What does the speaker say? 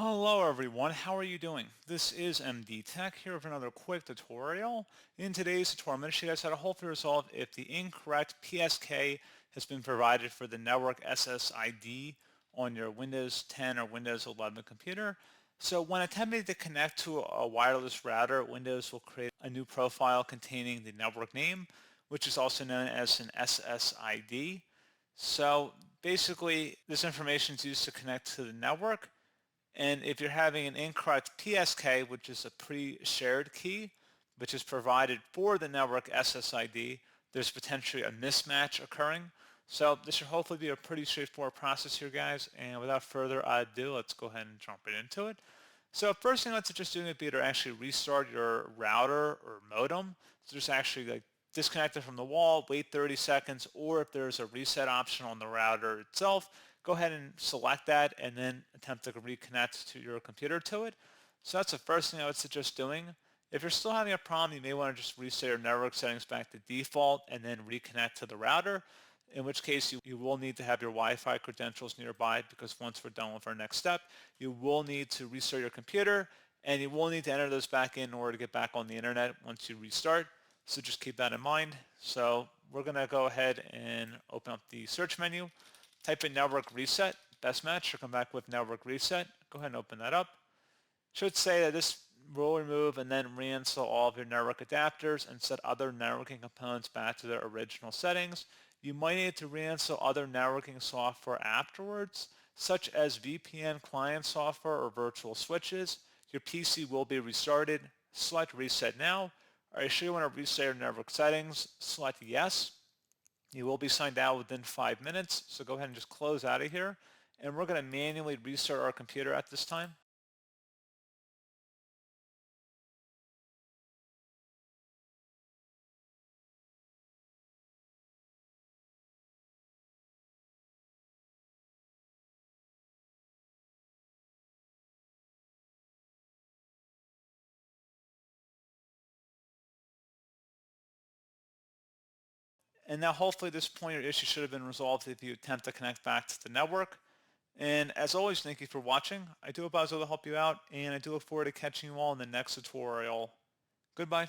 Hello everyone, how are you doing? This is MD Tech here with another quick tutorial. In today's tutorial, I'm going to show you guys how to hopefully resolve if the incorrect PSK has been provided for the Network SSID on your Windows 10 or Windows 11 computer. So when attempting to connect to a wireless router, Windows will create a new profile containing the network name, which is also known as an SSID. So basically, this information is used to connect to the network. And if you're having an incorrect PSK, which is a pre-shared key, which is provided for the network SSID, there's potentially a mismatch occurring. So this should hopefully be a pretty straightforward process here, guys. And without further ado, let's go ahead and jump right into it. So first thing let's just do would be to actually restart your router or modem. So just actually disconnect it from the wall, wait 30 seconds, or if there's a reset option on the router itself, go ahead and select that and then attempt to reconnect to your computer to it. So that's the first thing I would suggest doing. If you're still having a problem, you may want to just reset your network settings back to default and then reconnect to the router, in which case you will need to have your Wi-Fi credentials nearby, because once we're done with our next step, you will need to restart your computer and you will need to enter those back in order to get back on the internet once you restart. So just keep that in mind. So we're going to go ahead and open up the search menu, type in network reset, best match, or come back with network reset. Go ahead and open that up. Should say that this will remove and then reinstall all of your network adapters and set other networking components back to their original settings. You might need to reinstall other networking software afterwards, such as VPN client software or virtual switches. Your PC will be restarted. Select reset now. Are you sure you want to reset your network settings? Select yes. You will be signed out within 5 minutes, so go ahead and just close out of here. And we're going to manually restart our computer at this time. And now hopefully at this point your issue should have been resolved if you attempt to connect back to the network. And as always, thank you for watching. I do hope I was able to help you out, and I do look forward to catching you all in the next tutorial. Goodbye.